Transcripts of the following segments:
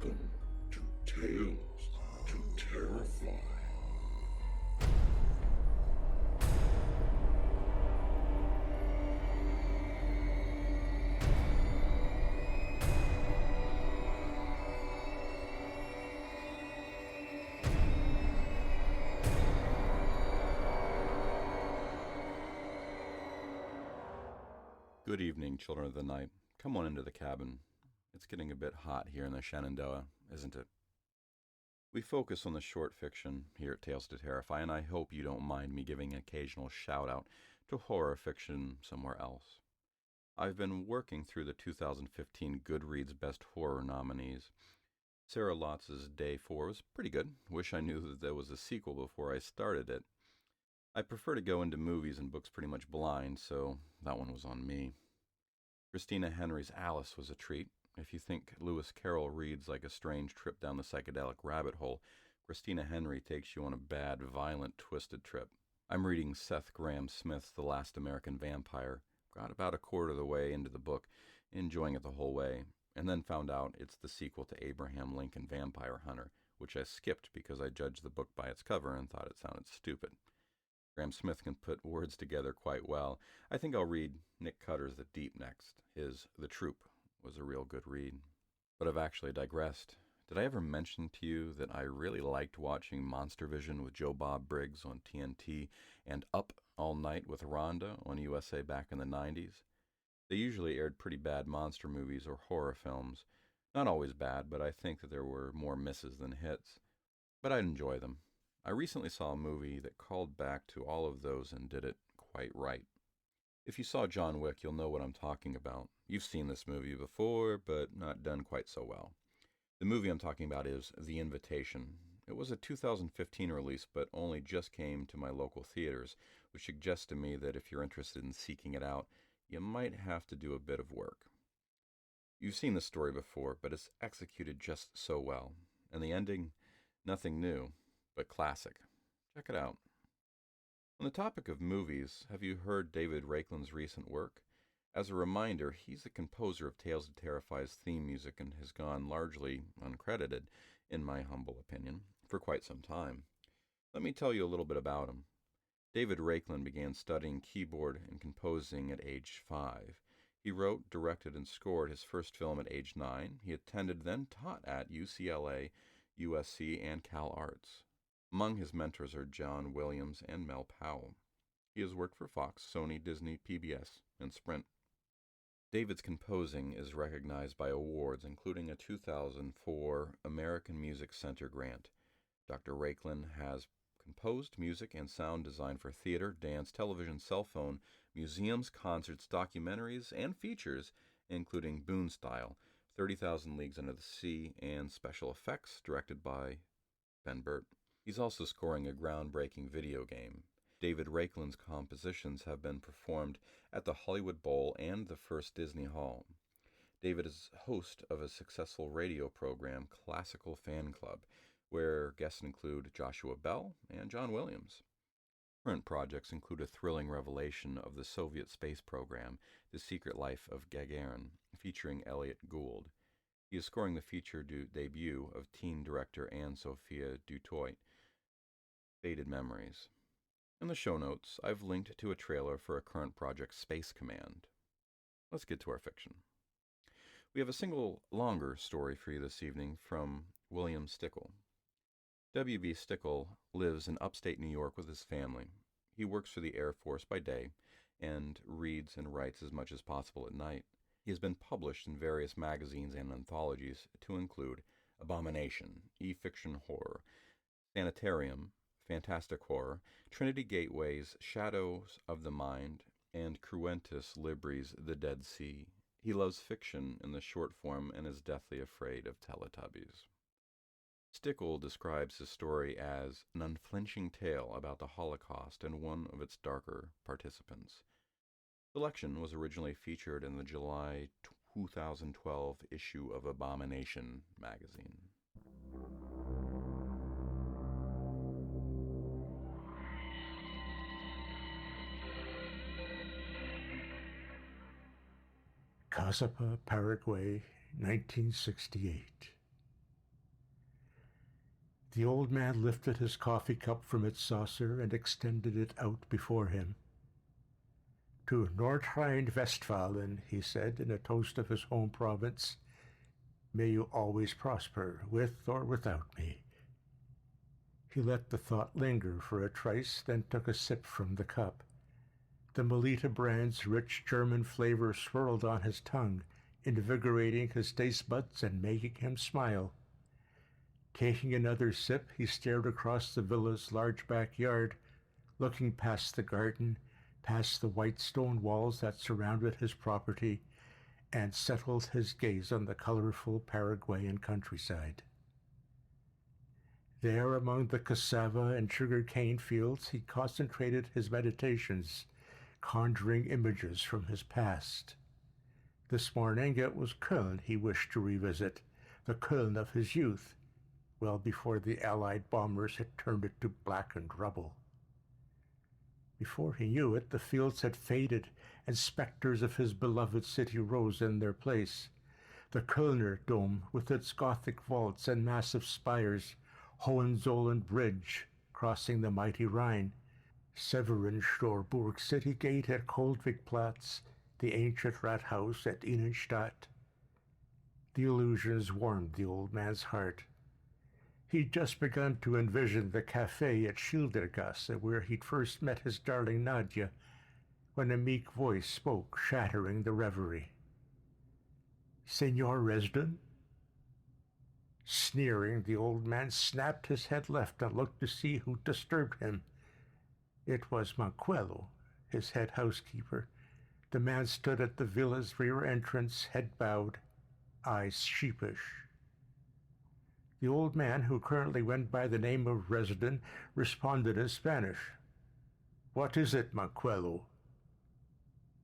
Welcome to Tales to Terrify. Good evening, children of the night. Come on into the cabin. It's getting a bit hot here in the Shenandoah, isn't it? We focus on the short fiction here at Tales to Terrify, and I hope you don't mind me giving an occasional shout-out to horror fiction somewhere else. I've been working through the 2015 Goodreads Best Horror nominees. Sarah Lotz's Day 4 was pretty good. Wish I knew that there was a sequel before I started it. I prefer to go into movies and books pretty much blind, so that one was on me. Christina Henry's Alice was a treat. If you think Lewis Carroll reads like a strange trip down the psychedelic rabbit hole, Christina Henry takes you on a bad, violent, twisted trip. I'm reading Seth Grahame-Smith's The Last American Vampire. Got about a quarter of the way into the book, enjoying it the whole way, and then found out it's the sequel to Abraham Lincoln Vampire Hunter, which I skipped because I judged the book by its cover and thought it sounded stupid. Grahame-Smith can put words together quite well. I think I'll read Nick Cutter's The Deep next. His The Troop was a real good read. But I've actually digressed. Did I ever mention to you that I really liked watching Monster Vision with Joe Bob Briggs on TNT and Up All Night with Rhonda on USA back in the 90s? They usually aired pretty bad monster movies or horror films. Not always bad, but I think that there were more misses than hits. But I'd enjoy them. I recently saw a movie that called back to all of those and did it quite right. If you saw John Wick, you'll know what I'm talking about. You've seen this movie before, but not done quite so well. The movie I'm talking about is The Invitation. It was a 2015 release, but only just came to my local theaters, which suggests to me that if you're interested in seeking it out, you might have to do a bit of work. You've seen the story before, but it's executed just so well. And the ending, nothing new, but classic. Check it out. On the topic of movies, have you heard David Raiklin's recent work? As a reminder, he's the composer of Tales to Terrify's theme music and has gone largely uncredited, in my humble opinion, for quite some time. Let me tell you a little bit about him. David Raiklin began studying keyboard and composing at age 5. He wrote, directed, and scored his first film at age 9. He attended, then taught at UCLA, USC, and Cal Arts. Among his mentors are John Williams and Mel Powell. He has worked for Fox, Sony, Disney, PBS, and Sprint. David's composing is recognized by awards, including a 2004 American Music Center grant. Dr. Raiklin has composed music and sound design for theater, dance, television, cell phone, museums, concerts, documentaries, and features, including Boone Style, 30,000 Leagues Under the Sea, and special effects directed by Ben Burt. He's also scoring a groundbreaking video game. David Raiklin's compositions have been performed at the Hollywood Bowl and the First Disney Hall. David is host of a successful radio program, Classical Fan Club, where guests include Joshua Bell and John Williams. Current projects include a thrilling revelation of the Soviet space program, The Secret Life of Gagarin, featuring Elliot Gould. He is scoring the feature debut of teen director Anne-Sophia Dutoit, Faded Memories. In the show notes, I've linked to a trailer for a current project, Space Command. Let's get to our fiction. We have a single longer story for you this evening from William Stickel. W.B. Stickel lives in upstate New York with his family. He works for the Air Force by day and reads and writes as much as possible at night. He has been published in various magazines and anthologies to include Abomination, E-Fiction Horror, Sanitarium, Fantastic Horror, Trinity Gateways, Shadows of the Mind, and Cruentus Libri's The Dead Sea. He loves fiction in the short form and is deathly afraid of Teletubbies. Stickel describes his story as an unflinching tale about the Holocaust and one of its darker participants. Selection was originally featured in the July 2012 issue of Abomination magazine. Caazapá, Paraguay, 1968. The old man lifted his coffee cup from its saucer and extended it out before him. To Nordrhein-Westfalen, he said in a toast of his home province, may you always prosper, with or without me. He let the thought linger for a trice, then took a sip from the cup. The Melita brand's rich German flavor swirled on his tongue, invigorating his taste buds and making him smile. Taking another sip, he stared across the villa's large backyard, looking past the garden, past the white stone walls that surrounded his property, and settled his gaze on the colorful Paraguayan countryside. There, among the cassava and sugar-cane fields, he concentrated his meditations, conjuring images from his past. This morning it was Köln he wished to revisit, the Köln of his youth, well before the Allied bombers had turned it to blackened rubble. Before he knew it, the fields had faded, and specters of his beloved city rose in their place. The Kölner Dome, with its Gothic vaults and massive spires, Hohenzollern Bridge, crossing the mighty Rhine, Severinstorburg City Gate at Koldwigplatz, the ancient Rathaus at Innenstadt. The illusions warmed the old man's heart. He'd just begun to envision the cafe at Schildergasse where he'd first met his darling Nadia, when a meek voice spoke, shattering the reverie. Senor Resden? Sneering, the old man snapped his head left and looked to see who disturbed him. It was Manquello, his head housekeeper. The man stood at the villa's rear entrance, head bowed, eyes sheepish. The old man, who currently went by the name of Resden, responded in Spanish. What is it, Manquello?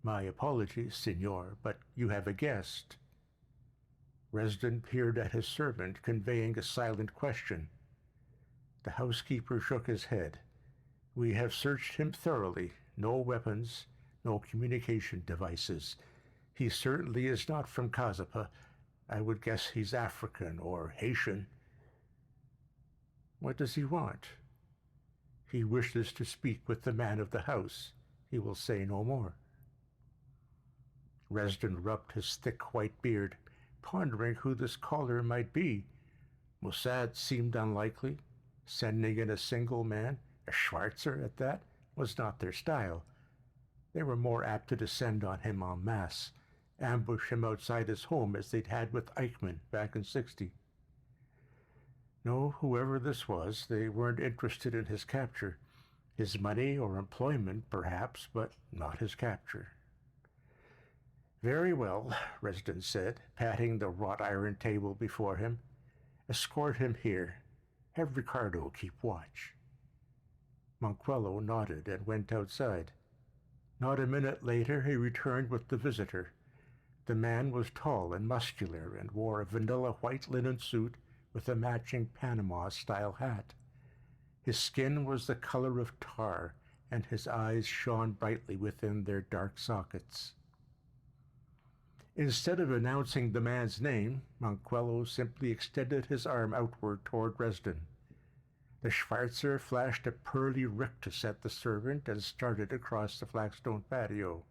My apologies, senor, but you have a guest. Resden peered at his servant, conveying a silent question. The housekeeper shook his head. We have searched him thoroughly. No weapons, no communication devices. He certainly is not from Caazapaa. I would guess he's African or Haitian. What does he want? He wishes to speak with the man of the house. He will say no more. Resden rubbed his thick white beard, pondering who this caller might be. Mossad seemed unlikely. Sending in a single man, a Schwarzer at that, was not their style. They were more apt to descend on him en masse, ambush him outside his home as they'd had with Eichmann back in '60. No, whoever this was, they weren't interested in his capture. His money or employment, perhaps, but not his capture. Very well, Resden said, patting the wrought iron table before him. Escort him here. Have Ricardo keep watch. Manquello nodded and went outside. Not a minute later, he returned with the visitor. The man was tall and muscular and wore a vanilla white linen suit with a matching Panama-style hat. His skin was the color of tar, and his eyes shone brightly within their dark sockets. Instead of announcing the man's name, Manquello simply extended his arm outward toward Resden. The Schwarzer flashed a pearly rictus at the servant and started across the flagstone patio.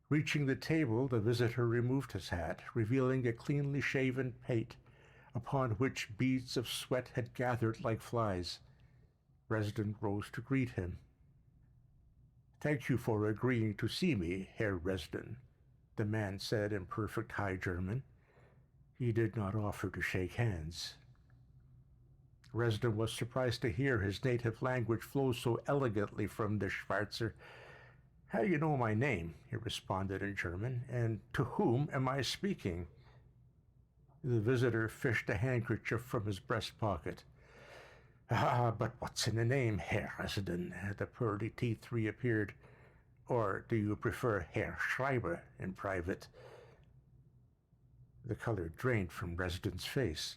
Reaching the table, the visitor removed his hat, revealing a cleanly shaven pate, upon which beads of sweat had gathered like flies. Resden rose to greet him. Thank you for agreeing to see me, Herr Resden, the man said in perfect High German. He did not offer to shake hands. Resden was surprised to hear his native language flow so elegantly from the Schwarzer. How do you know my name? He responded in German. And to whom am I speaking? The visitor fished a handkerchief from his breast pocket. Ah, but what's in a name, Herr Resden? The pearly teeth reappeared. Or do you prefer Herr Schreiber in private? The color drained from Resden's face.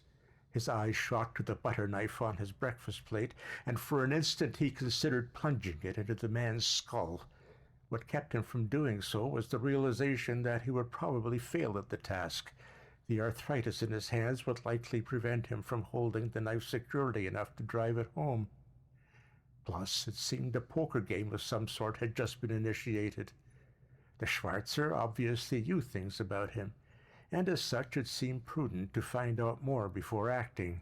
His eyes shot to the butter knife on his breakfast plate, and for an instant he considered plunging it into the man's skull. What kept him from doing so was the realization that he would probably fail at the task. The arthritis in his hands would likely prevent him from holding the knife securely enough to drive it home. Plus, it seemed a poker game of some sort had just been initiated. The Schwarzer obviously knew things about him, and as such it seemed prudent to find out more before acting.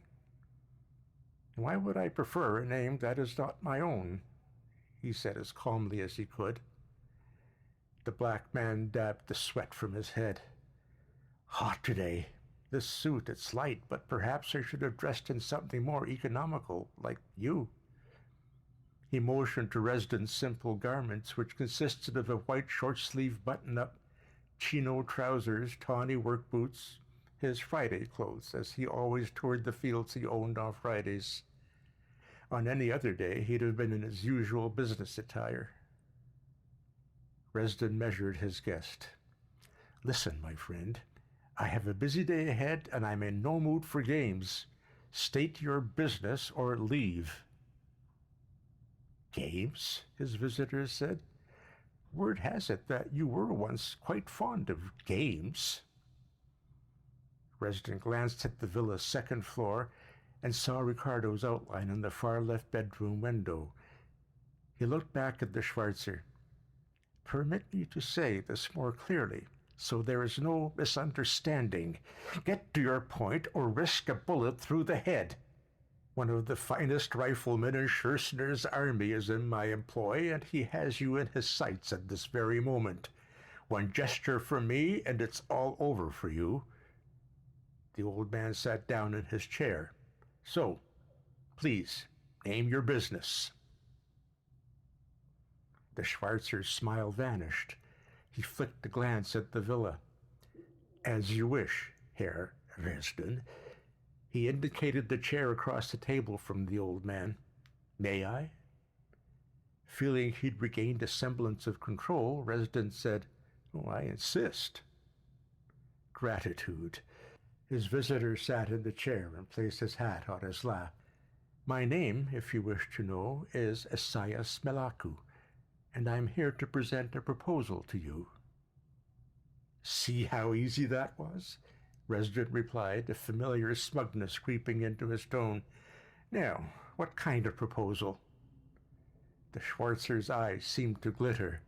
"Why would I prefer a name that is not my own?" he said as calmly as he could. The black man dabbed the sweat from his head. "Hot today. This suit, it's light, but perhaps I should have dressed in something more economical, like you." He motioned to Resden's simple garments, which consisted of a white short-sleeve button-up, chino trousers, tawny work boots, his Friday clothes, as he always toured the fields he owned on Fridays. On any other day, he'd have been in his usual business attire. Resden measured his guest. "Listen, my friend, I have a busy day ahead, and I'm in no mood for games. State your business or leave." "Games?" his visitor said. "Word has it that you were once quite fond of games." Resden glanced at the villa's second floor and saw Ricardo's outline in the far left bedroom window. He looked back at the Schwarzer. "Permit me to say this more clearly, so there is no misunderstanding. Get to your point or risk a bullet through the head. One of the finest riflemen in Scherssner's army is in my employ, and he has you in his sights at this very moment. One gesture from me, and it's all over for you." The old man sat down in his chair. "So, please, name your business." The Schwarzer's smile vanished. He flicked a glance at the villa. "As you wish, Herr Resden." He indicated the chair across the table from the old man. "May I?" Feeling he'd regained a semblance of control, Resden said, "Oh, I insist." "Gratitude." His visitor sat in the chair and placed his hat on his lap. "My name, if you wish to know, is Esaias Melaku, and I'm here to present a proposal to you." "See how easy that was?" Resden replied, a familiar smugness creeping into his tone. "Now, what kind of proposal?" The Schwarzer's eyes seemed to glitter.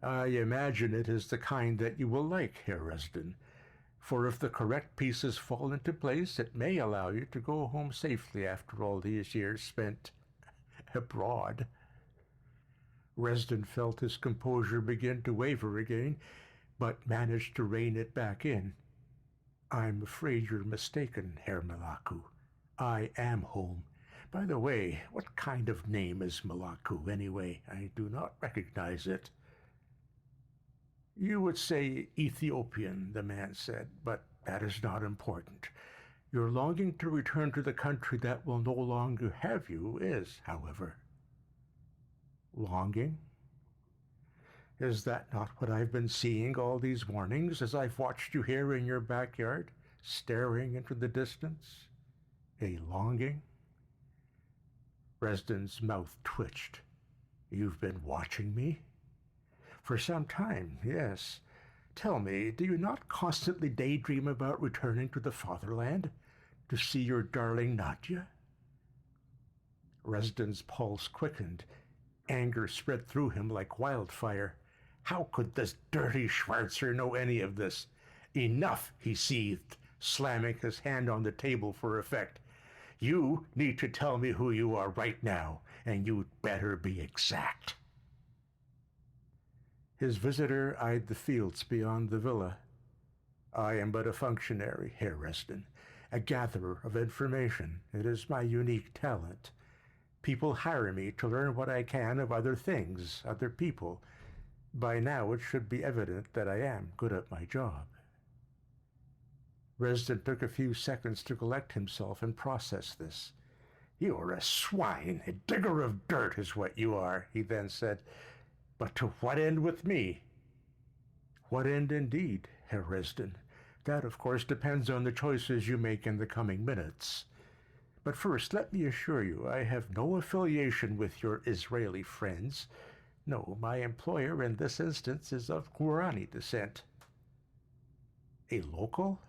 "I imagine it is the kind that you will like, Herr Resden, for if the correct pieces fall into place, it may allow you to go home safely after all these years spent abroad." Resden felt his composure begin to waver again, but managed to rein it back in. "I'm afraid you're mistaken, Herr Melaku. I am home. By the way, what kind of name is Melaku, anyway? I do not recognize it." "You would say Ethiopian," the man said, "but that is not important. Your longing to return to the country that will no longer have you is, however." "Longing? Is that not what I've been seeing all these mornings as I've watched you here in your backyard, staring into the distance? A longing?" Resden's mouth twitched. "You've been watching me?" "For some time, yes. Tell me, do you not constantly daydream about returning to the fatherland, to see your darling Nadia?" Resden's pulse quickened. Anger spread through him like wildfire. How could this dirty Schwarzer know any of this? "Enough," he seethed, slamming his hand on the table for effect. "You need to tell me who you are right now, and you'd better be exact." His visitor eyed the fields beyond the villa. "I am but a functionary, Herr Resden, a gatherer of information. It is my unique talent. People hire me to learn what I can of other things, other people. By now it should be evident that I am good at my job." Resden took a few seconds to collect himself and process this. "You're a swine, a digger of dirt is what you are," he then said. "But to what end with me?" "What end indeed, Herr Resden? That, of course, depends on the choices you make in the coming minutes. But first, let me assure you, I have no affiliation with your Israeli friends. No, my employer in this instance is of Guarani descent." "A local?"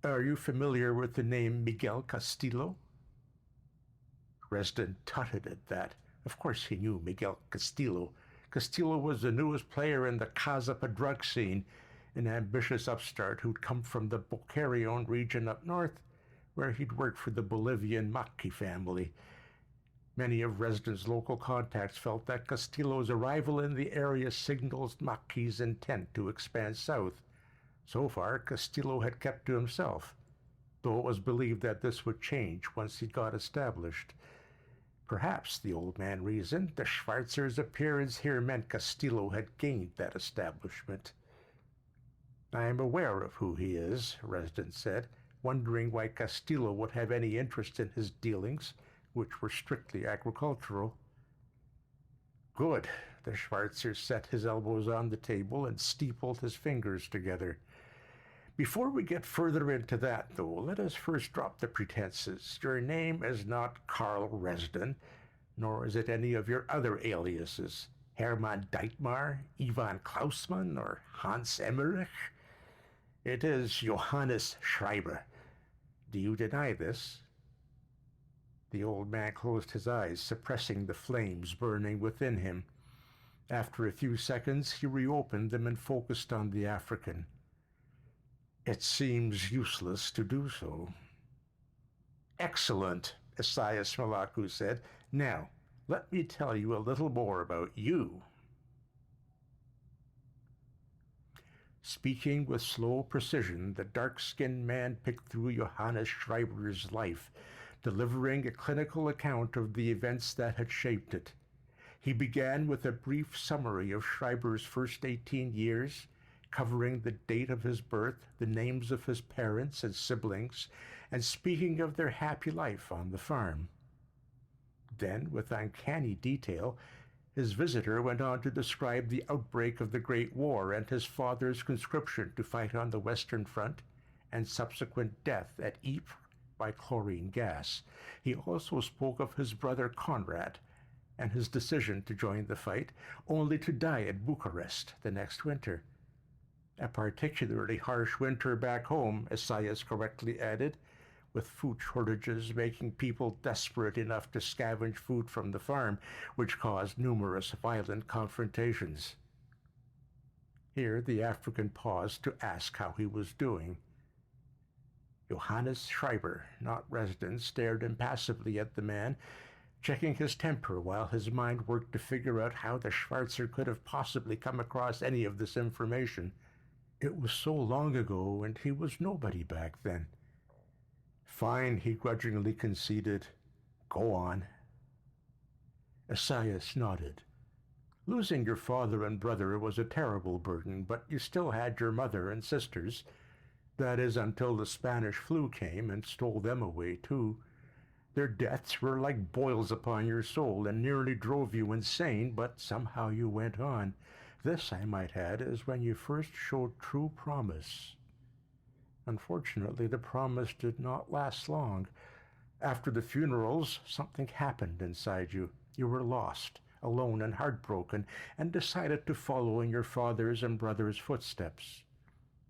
Are you familiar with the name Miguel Castillo? Reston tutted at that. Of course he knew Miguel Castillo. Castillo was the newest player in the Cazapa drug scene, an ambitious upstart who'd come from the Boquerón region up north, where he'd worked for the Bolivian Maki family. Many of Reston's local contacts felt that Castillo's arrival in the area signals Maki's intent to expand south. So far, Castillo had kept to himself, though it was believed that this would change once he got established. Perhaps, the old man reasoned, the Schwarzers' appearance here meant Castillo had gained that establishment. I am aware of who he is, Reston said, wondering why Castillo would have any interest in his dealings, which were strictly agricultural. Good. The Schwarzer set his elbows on the table and steepled his fingers together. Before we get further into that, though, let us first drop the pretenses. Your name is not Karl Reston, nor is it any of your other aliases, Hermann Deitmar, Ivan Klausmann, or Hans Emmerich. It is Johannes Schreiber. Do you deny this? The old man closed his eyes, suppressing the flames burning within him. After a few seconds, he reopened them and focused on the African. It seems useless to do so. Excellent, Esaias Malaku said. Now, let me tell you a little more about you. Speaking with slow precision, the dark-skinned man picked through Johannes Schreiber's life, delivering a clinical account of the events that had shaped it. He began with a brief summary of Schreiber's first 18 years, covering the date of his birth, the names of his parents and siblings, and speaking of their happy life on the farm. Then, with uncanny detail, his visitor went on to describe the outbreak of the Great War and his father's conscription to fight on the Western Front and subsequent death at Ypres by chlorine gas. He also spoke of his brother Conrad and his decision to join the fight, only to die at Bucharest the next winter. A particularly harsh winter back home, Esaias correctly added, with food shortages making people desperate enough to scavenge food from the farm, which caused numerous violent confrontations. Here the African paused to ask how he was doing. Johannes Schreiber, not Reston, stared impassively at the man, checking his temper while his mind worked to figure out how the Schwarzer could have possibly come across any of this information. It was so long ago, and he was nobody back then. Fine, he grudgingly conceded. Go on. Esaias nodded. Losing your father and brother was a terrible burden, but you still had your mother and sisters. That is, until the Spanish flu came and stole them away, too. Their deaths were like boils upon your soul and nearly drove you insane, but somehow you went on. This, I might add, is when you first showed true promise. Unfortunately, the promise did not last long. After the funerals, something happened inside you. You were lost, alone and heartbroken, and decided to follow in your father's and brother's footsteps.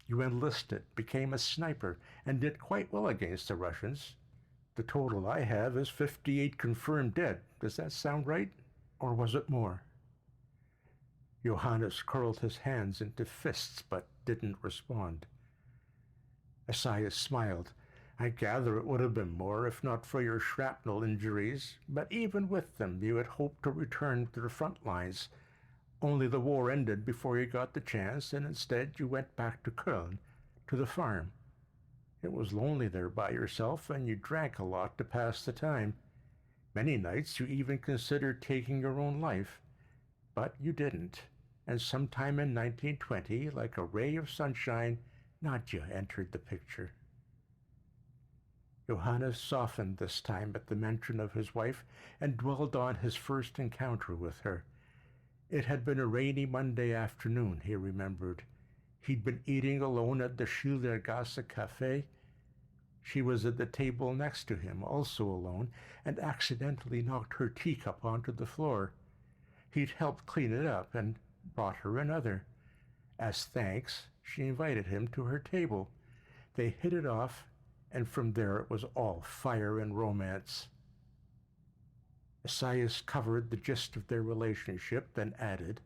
You enlisted, became a sniper, and did quite well against the Russians. The total I have is 58 confirmed dead. Does that sound right? Or was it more? Johannes curled his hands into fists, but didn't respond. Esaias smiled. I gather it would have been more if not for your shrapnel injuries, but even with them you had hoped to return to the front lines. Only the war ended before you got the chance, and instead you went back to Köln, to the farm. It was lonely there by yourself, and you drank a lot to pass the time. Many nights you even considered taking your own life, but you didn't. And sometime in 1920, like a ray of sunshine, Nadja entered the picture. Johannes softened this time at the mention of his wife and dwelled on his first encounter with her. It had been a rainy Monday afternoon, he remembered. He'd been eating alone at the Schildergasse Café. She was at the table next to him, also alone, and accidentally knocked her teacup onto the floor. He'd helped clean it up and brought her another. As thanks, she invited him to her table. They hit it off, and from there it was all fire and romance. Esaias covered the gist of their relationship, then added,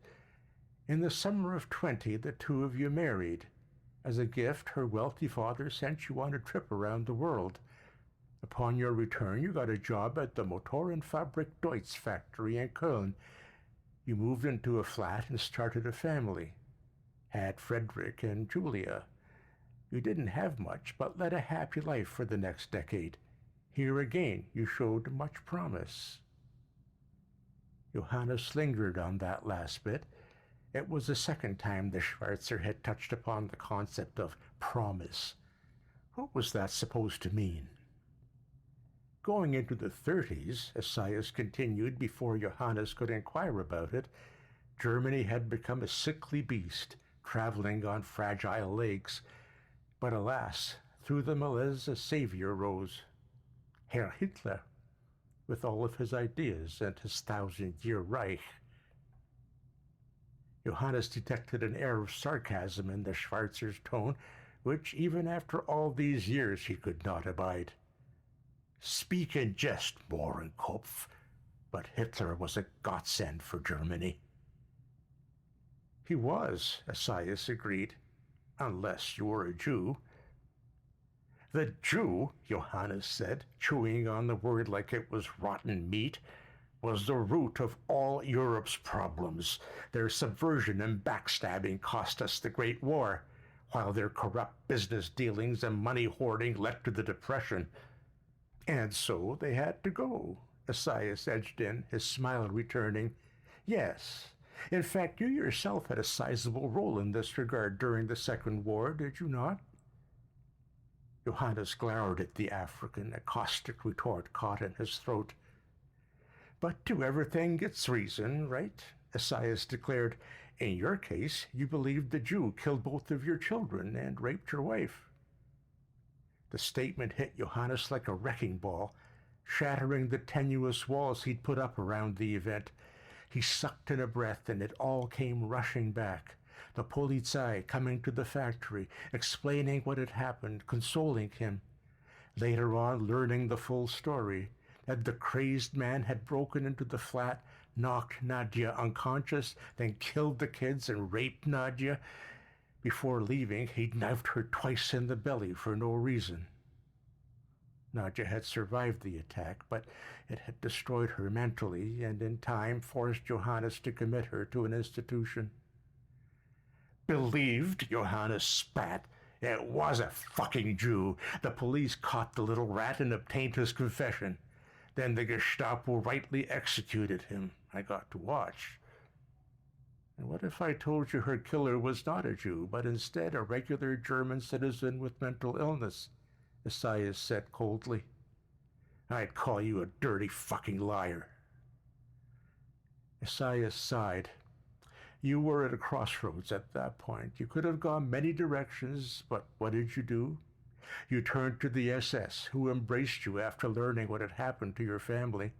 "In the summer of 20, the two of you married. As a gift, her wealthy father sent you on a trip around the world. Upon your return, you got a job at the Motorenfabrik Deutz factory in Köln. You moved into a flat and started a family. Had Frederick and Julia. You didn't have much, but led a happy life for the next decade. Here again, you showed much promise." Johannes lingered on that last bit. It was the second time the Schwarzer had touched upon the concept of promise. What was that supposed to mean? Going into the 30s, Esaias continued before Johannes could inquire about it, Germany had become a sickly beast, traveling on fragile legs. But alas, through the malaise a savior rose. Herr Hitler, with all of his ideas and his 1,000-year Reich. Johannes detected an air of sarcasm in the Schwarzer's tone, which even after all these years he could not abide. Speak in jest, Mohrenkopf, but Hitler was a godsend for Germany. He was, Esaias agreed, unless you were a Jew. The Jew, Johannes said, chewing on the word like it was rotten meat, was the root of all Europe's problems. Their subversion and backstabbing cost us the Great War, while their corrupt business dealings and money hoarding led to the Depression. And so they had to go, Esaias edged in, his smile returning. Yes, in fact, you yourself had a sizable role in this regard during the Second War, did you not? Johannes glowered at the African, a caustic retort caught in his throat. But to everything its reason, right? Esaias declared. In your case, you believed the Jew killed both of your children and raped your wife. The statement hit Johannes like a wrecking ball, shattering the tenuous walls he'd put up around the event. He sucked in a breath, and it all came rushing back. The Polizei coming to the factory, explaining what had happened, consoling him. Later on, learning the full story, that the crazed man had broken into the flat, knocked Nadia unconscious, then killed the kids and raped Nadia. Before leaving, he'd knifed her twice in the belly for no reason. Nadia had survived the attack, but it had destroyed her mentally and in time forced Johannes to commit her to an institution. Believed, Johannes spat. It was a fucking Jew. The police caught the little rat and obtained his confession. Then the Gestapo rightly executed him. I got to watch. And what if I told you her killer was not a Jew, but instead a regular German citizen with mental illness? Esaias said coldly. I'd call you a dirty fucking liar. Esaias sighed. You were at a crossroads at that point. You could have gone many directions, but what did you do? You turned to the SS, who embraced you after learning what had happened to your family.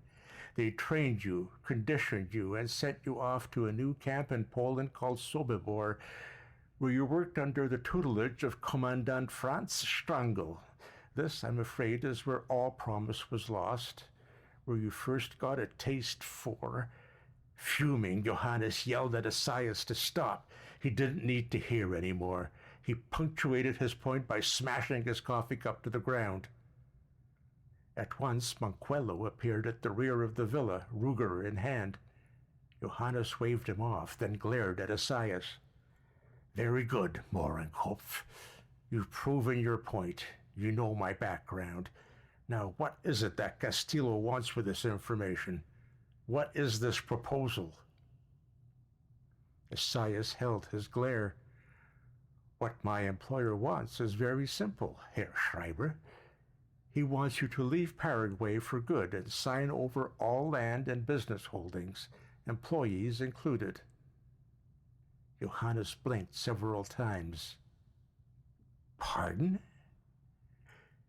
They trained you, conditioned you, and sent you off to a new camp in Poland called Sobibor, where you worked under the tutelage of Commandant Franz Strangl. This, I'm afraid, is where all promise was lost, where you first got a taste for... Fuming, Johannes yelled at Esaias to stop. He didn't need to hear any more. He punctuated his point by smashing his coffee cup to the ground. At once, Manquello appeared at the rear of the villa, Ruger in hand. Johannes waved him off, then glared at Esaias. Very good, Mohrenkopf. You've proven your point. You know my background. Now, what is it that Castillo wants with this information? What is this proposal? Esaias held his glare. What my employer wants is very simple, Herr Schreiber. He wants you to leave Paraguay for good and sign over all land and business holdings, employees included. Johannes blinked several times. Pardon?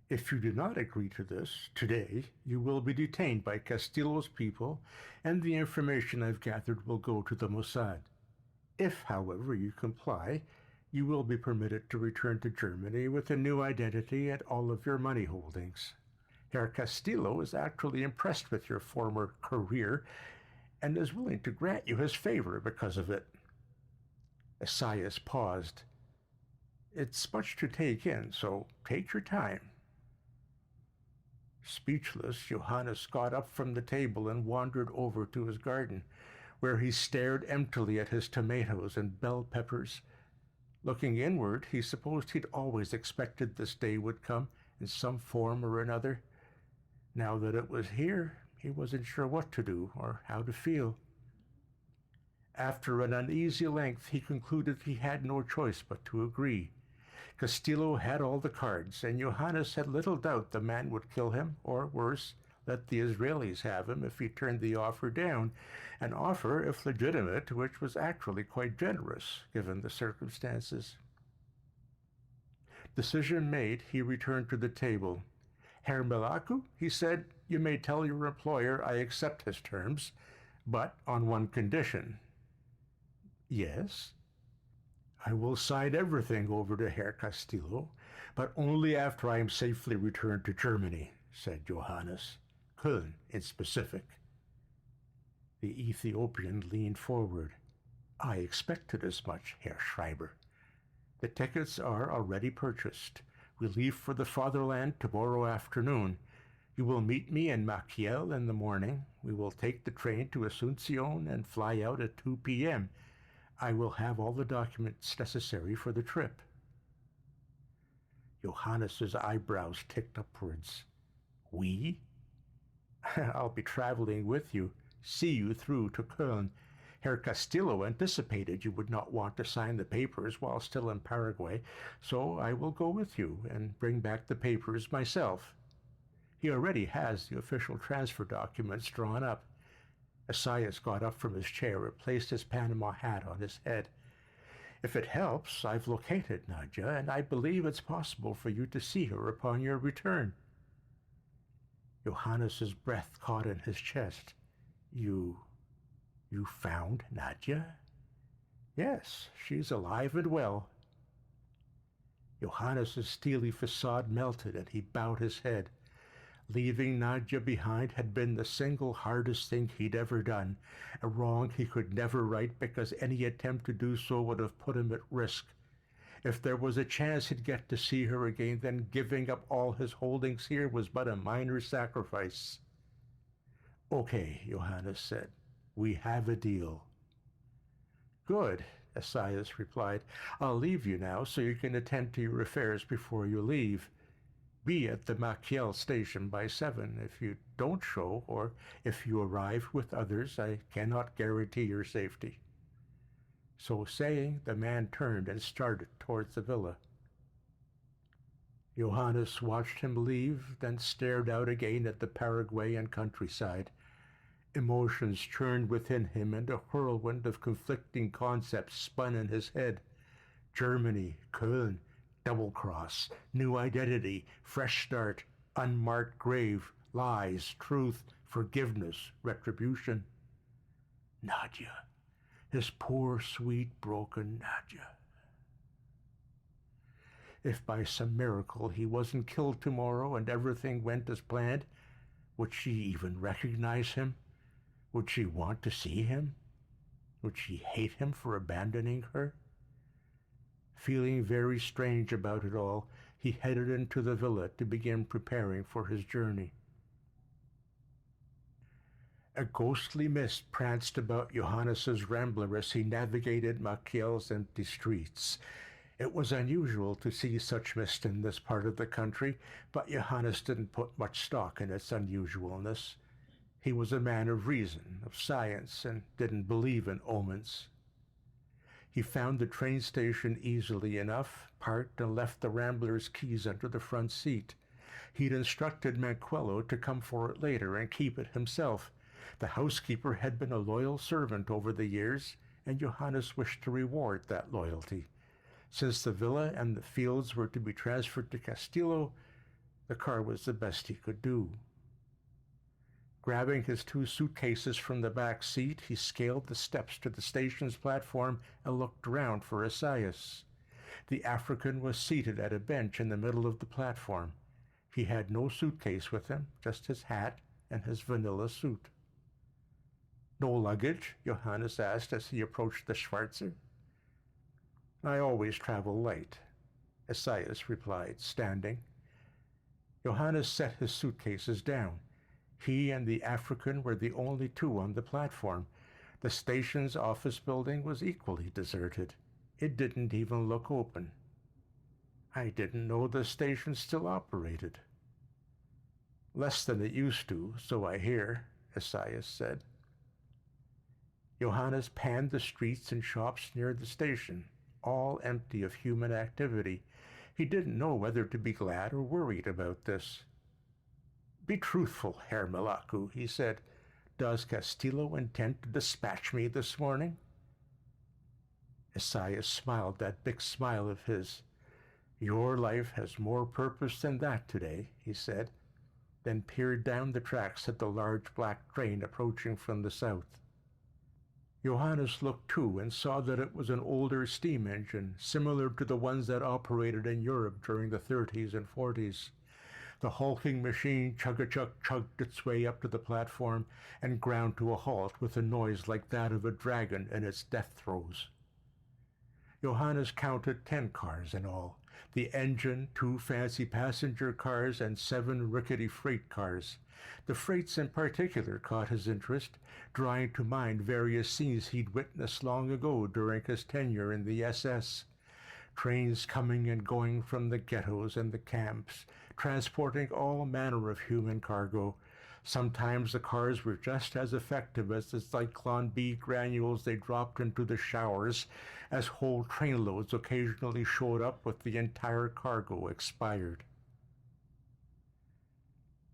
If you do not agree to this today, you will be detained by Castillo's people, and the information I've gathered will go to the Mossad. If, however, you comply, You will be permitted to return to Germany with a new identity and all of your money holdings. Herr Castillo is actually impressed with your former career and is willing to grant you his favor because of it." Esaias paused. "It's much to take in, so take your time." Speechless, Johannes got up from the table and wandered over to his garden, where he stared emptily at his tomatoes and bell peppers. Looking inward, he supposed he'd always expected this day would come in some form or another. Now that it was here, he wasn't sure what to do or how to feel. After an uneasy length, he concluded he had no choice but to agree. Castillo had all the cards, and Johannes had little doubt the man would kill him, or worse, let the Israelis have him if he turned the offer down, an offer, if legitimate, which was actually quite generous, given the circumstances. Decision made, he returned to the table. "Herr Milaku," he said, "you may tell your employer I accept his terms, but on one condition." "Yes?" "I will sign everything over to Herr Castillo, but only after I am safely returned to Germany," said Johannes. "Köln in specific." The Ethiopian leaned forward. "I expected as much, Herr Schreiber. The tickets are already purchased. We leave for the fatherland tomorrow afternoon. You will meet me in Machiel in the morning. We will take the train to Asuncion and fly out at 2 p.m. I will have all the documents necessary for the trip." Johannes's eyebrows ticked upwards. "We?" "I'll be traveling with you, see you through to Köln. Herr Castillo anticipated you would not want to sign the papers while still in Paraguay, so I will go with you and bring back the papers myself. He already has the official transfer documents drawn up." Esaias got up from his chair and placed his Panama hat on his head. "If it helps, I've located Nadja, and I believe it's possible for you to see her upon your return." Johannes's breath caught in his chest. You found Nadja?" "Yes, she's alive and well." Johannes's steely facade melted, and he bowed his head. Leaving Nadja behind had been the single hardest thing he'd ever done, a wrong he could never right because any attempt to do so would have put him at risk. If there was a chance he'd get to see her again, then giving up all his holdings here was but a minor sacrifice. "Okay," Johannes said. "We have a deal." "Good," Esaias replied. "I'll leave you now so you can attend to your affairs before you leave. Be at the Machiel station by 7. If you don't show, or if you arrive with others, I cannot guarantee your safety." So saying, the man turned and started towards the villa. Johannes watched him leave, then stared out again at the Paraguayan countryside. Emotions churned within him, and a whirlwind of conflicting concepts spun in his head. Germany, Köln, double-cross, new identity, fresh start, unmarked grave, lies, truth, forgiveness, retribution. Nadja, his poor, sweet, broken Nadja. If by some miracle he wasn't killed tomorrow and everything went as planned, would she even recognize him? Would she want to see him? Would she hate him for abandoning her? Feeling very strange about it all, he headed into the villa to begin preparing for his journey. A ghostly mist pranced about Johannes's Rambler as he navigated Machiel's empty streets. It was unusual to see such mist in this part of the country, but Johannes didn't put much stock in its unusualness. He was a man of reason, of science, and didn't believe in omens. He found the train station easily enough, parked, and left the Rambler's keys under the front seat. He'd instructed Manquello to come for it later and keep it himself. The housekeeper had been a loyal servant over the years, and Johannes wished to reward that loyalty. Since the villa and the fields were to be transferred to Castillo, the car was the best he could do. Grabbing his 2 suitcases from the back seat, he scaled the steps to the station's platform and looked around for Esaias. The African was seated at a bench in the middle of the platform. He had no suitcase with him, just his hat and his vanilla suit. "No luggage?" Johannes asked as he approached the Schwarzer. "I always travel light," Esaias replied, standing. Johannes set his suitcases down. He and the African were the only two on the platform. The station's office building was equally deserted. It didn't even look open. "I didn't know the station still operated." "Less than it used to, so I hear," Esaias said. Johannes panned the streets and shops near the station, all empty of human activity. He didn't know whether to be glad or worried about this. "Be truthful, Herr Malaku," he said. "Does Castillo intend to dispatch me this morning?" Esaias smiled that big smile of his. "Your life has more purpose than that today," he said, then peered down the tracks at the large black train approaching from the south. Johannes looked too and saw that it was an older steam engine, similar to the ones that operated in Europe during the 30s and 40s. The hulking machine chug-a-chug-chugged its way up to the platform and ground to a halt with a noise like that of a dragon in its death throes. Johannes counted 10 cars in all: the engine, 2 fancy passenger cars, and 7 rickety freight cars. The freights in particular caught his interest, drawing to mind various scenes he'd witnessed long ago during his tenure in the SS. Trains coming and going from the ghettos and the camps, transporting all manner of human cargo. Sometimes the cars were just as effective as the Zyklon B granules they dropped into the showers, as whole trainloads occasionally showed up with the entire cargo expired.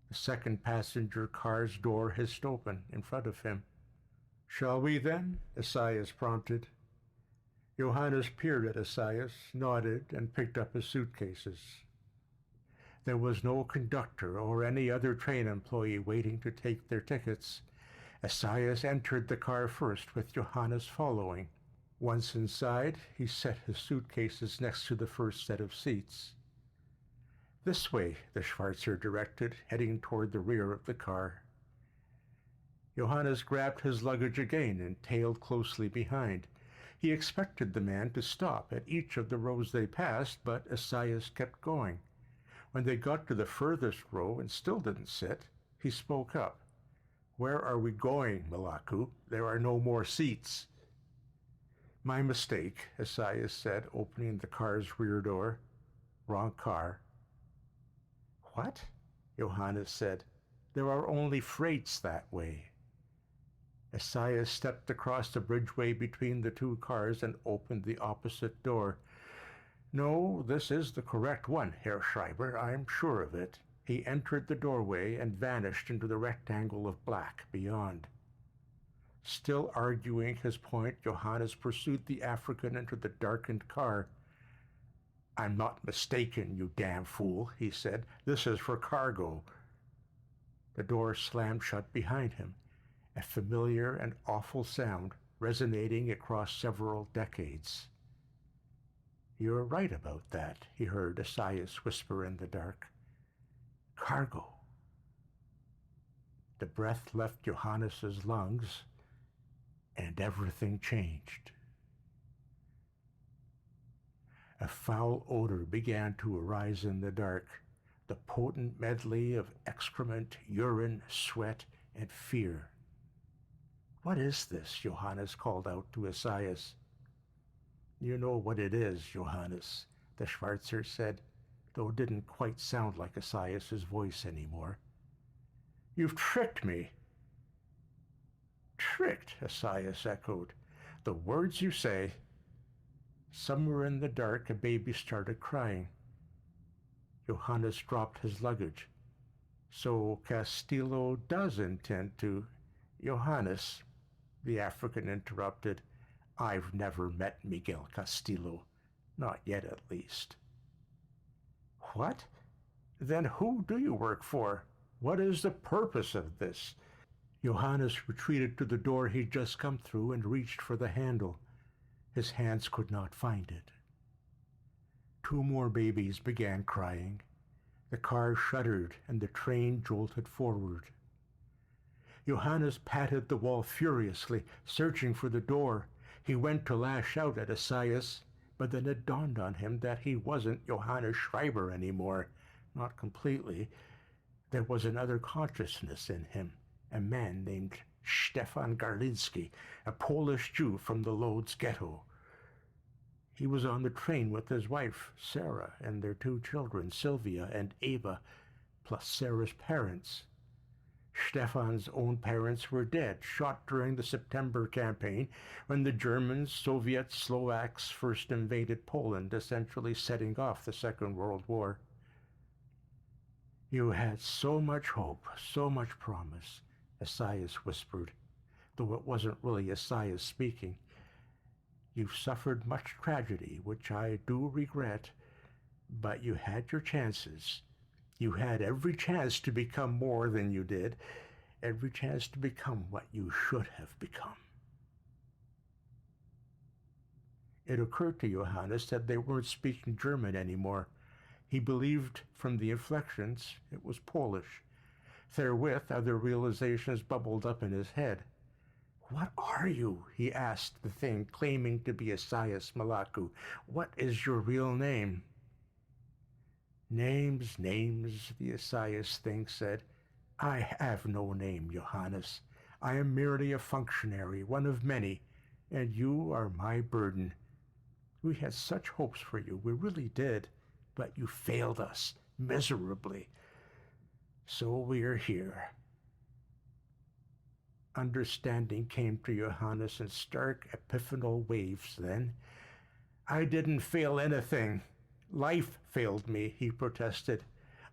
The second passenger car's door hissed open in front of him. "Shall we then?" Esaias prompted. Johannes peered at Esaias, nodded, and picked up his suitcases. There was no conductor or any other train employee waiting to take their tickets. Esaias entered the car first, with Johannes following. Once inside, he set his suitcases next to the first set of seats. "This way," the Schwarzer directed, heading toward the rear of the car. Johannes grabbed his luggage again and tailed closely behind. He expected the man to stop at each of the rows they passed, but Esaias kept going. When they got to the furthest row and still didn't sit, he spoke up. "Where are we going, Malaku? There are no more seats." "My mistake," Esaias said, opening the car's rear door. "Wrong car." "What?" Johannes said. "There are only freights that way." Esaias stepped across the bridgeway between the two cars and opened the opposite door. "No, this is the correct one, Herr Schreiber, I'm sure of it." He entered the doorway and vanished into the rectangle of black beyond. Still arguing his point, Johannes pursued the African into the darkened car. "I'm not mistaken, you damn fool," he said. "This is for cargo." The door slammed shut behind him, a familiar and awful sound resonating across several decades. "You're right about that," he heard Esaias whisper in the dark. "Cargo." The breath left Johannes's lungs, and everything changed. A foul odor began to arise in the dark, the potent medley of excrement, urine, sweat, and fear. "What is this?" Johannes called out to Esaias. "You know what it is, Johannes," the Schwarzer said, though it didn't quite sound like Esaias's voice anymore. "You've tricked me." "Tricked," Esaias echoed. "The words you say." Somewhere in the dark, a baby started crying. Johannes dropped his luggage. "So Castillo does intend to—" "Johannes," the African interrupted, "I've never met Miguel Castillo. Not yet, at least." "What? Then who do you work for? What is the purpose of this?" Johannes retreated to the door he'd just come through and reached for the handle. His hands could not find it. 2 more babies began crying. The car shuddered and the train jolted forward. Johannes patted the wall furiously, searching for the door. He went to lash out at Esaias, but then it dawned on him that he wasn't Johannes Schreiber anymore. Not completely. There was another consciousness in him, a man named Stefan Garlinski, a Polish Jew from the Lodz ghetto. He was on the train with his wife, Sarah, and their 2 children, Sylvia and Ava, plus Sarah's parents. Stefan's own parents were dead, shot during the September campaign when the Germans, Soviets, Slovaks first invaded Poland, essentially setting off the Second World War. You had so much hope, so much promise, Esaias whispered, though it wasn't really Esaias speaking. You've suffered much tragedy, which I do regret, but you had your chances. You had every chance to become more than you did, every chance to become what you should have become. It occurred to Johannes that they weren't speaking German anymore. He believed from the inflections it was Polish. Therewith, other realizations bubbled up in his head. What are you? He asked the thing claiming to be Esaias Malaku. What is your real name? Names, the Esaias thing said. I have no name, Johannes. I am merely a functionary, one of many, and you are my burden. We had such hopes for you, we really did, but you failed us miserably. So we are here. Understanding came to Johannes in stark epiphanal waves then. I didn't fail anything. Life failed me, he protested.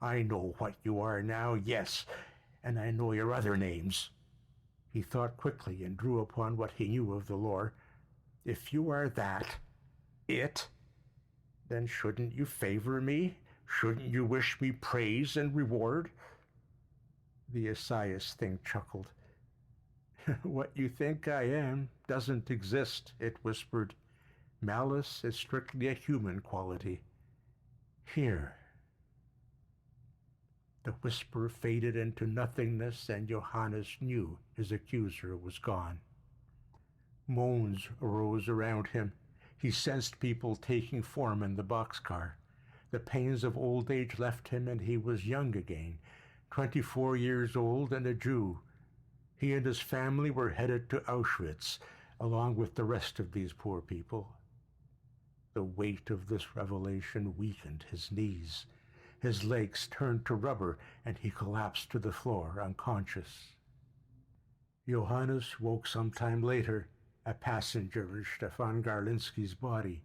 I know what you are now, yes, and I know your other names. He thought quickly and drew upon what he knew of the lore. If you are that, it, then shouldn't you favor me? Shouldn't you wish me praise and reward? The Esaias thing chuckled. What you think I am doesn't exist, it whispered. Malice is strictly a human quality. Here. The whisper faded into nothingness, and Johannes knew his accuser was gone. Moans arose around him. He sensed people taking form in the boxcar. The pains of old age left him, and he was young again, 24 years old and a Jew. He and his family were headed to Auschwitz, along with the rest of these poor people. The weight of this revelation weakened his knees. His legs turned to rubber, and he collapsed to the floor, unconscious. Johannes woke sometime later, a passenger in Stefan Garlinski's body,